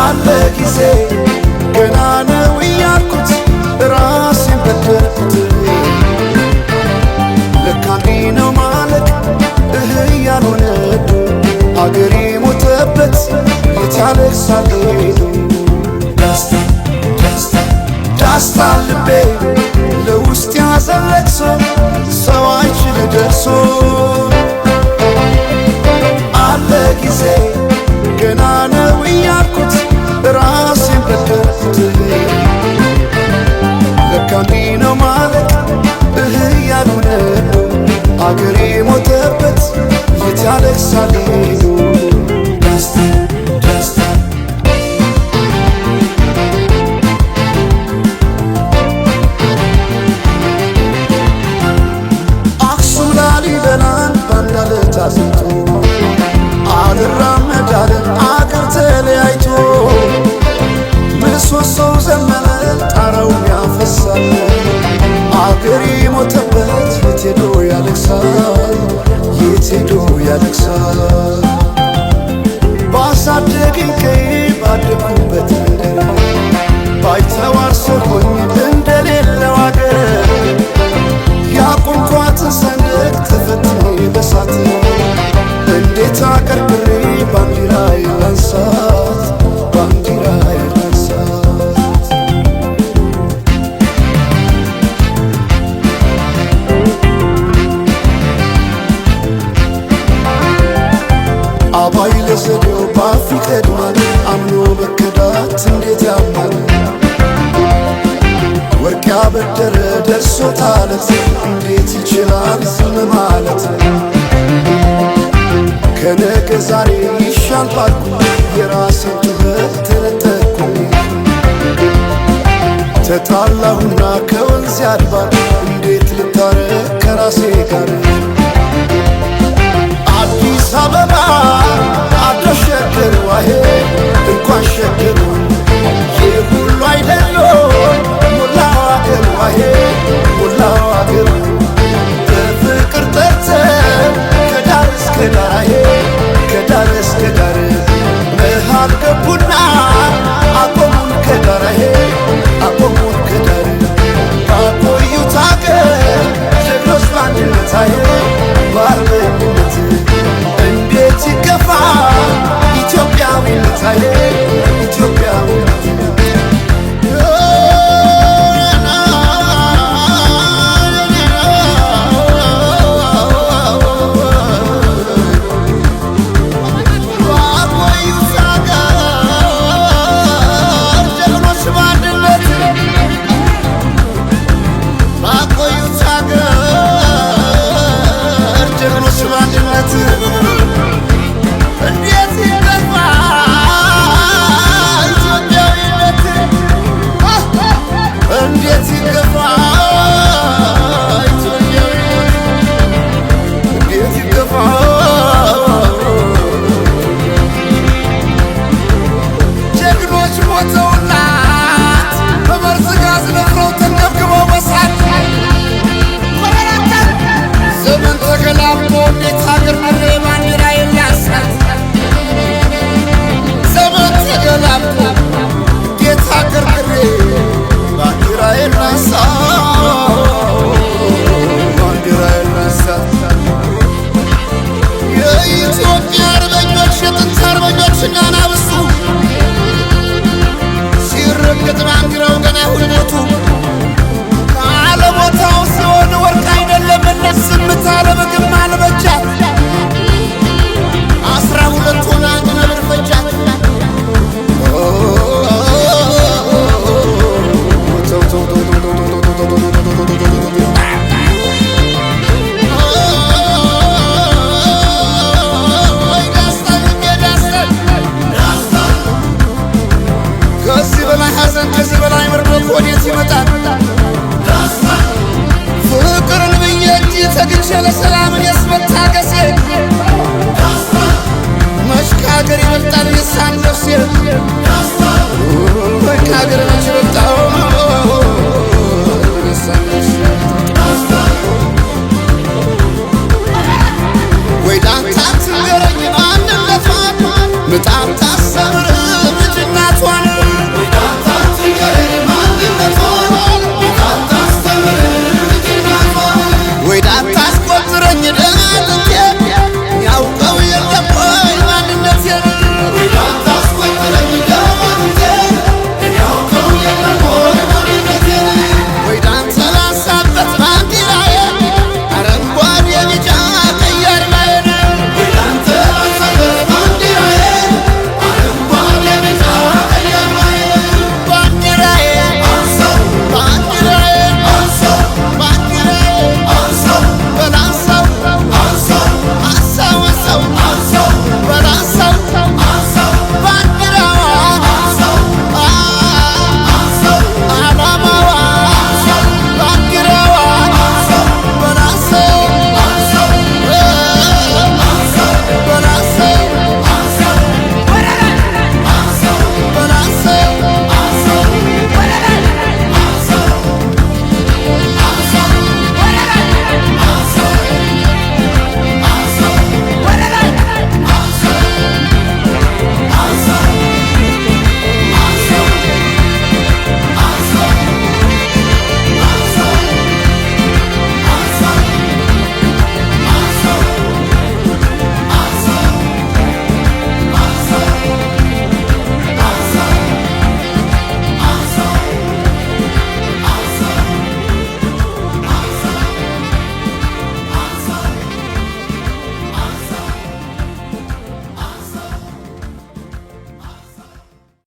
አለ ጊዜ ገና ነው እያልኩት ራሴን በደልኩት ለካ እንዲህ ነው ማለቅ ያልሆነ አገሬ ሞተበት የት ያለቅሳል ሄዶ ዳስታ ልቤ ለውስጥ ያዘን ለቅሶ ሰው አይችል ደርሶ አለ ጊዜ ገና ነው እያልኩት ራሴን በደልኩት ለካ እንዲህ ነው ማለቅ ያልሆነ አገሬ ሞተበት የት ያለቅሳል ሄዶ አክሱም ላሊበላን ባንድ ዓለት አዝምቶ አልራመድ አለ አገር ተለያይቶ ምሰሶው ዘመነ ጣራው ያፈሳል አገሬ ሞተበት የት ሄዶ ያለቅሳል የት ሄዶ ያለቅሳል ባሳደገኝ ቀዬ ባደኩበት መንደር ባይተዋር ሰው ሆኜ እንደሌለው አገር ያቆምኳትን ሰንደቅ ተፈትኜ በሳት እንዴት አቀርቅሬ ባንዲራዬን ላንሳት ባንዲራዬን ላንሳት አባይ ለዘዴው ባፍ ይቀድማል አምኖ መከዳት እንዴት ያማል ወርቅ ያበደረ ደርሶታለት እንዴት ይችላል ዝም ማለት ከነገ ዛሬ ይሻል ባልኩ የራሴን ጥበት ተነጠቅኩኝ ተጣላሁና ከወንዝ አድባር እንዴት ልታረቅ ከራሴ ጋር አዲስ አበባ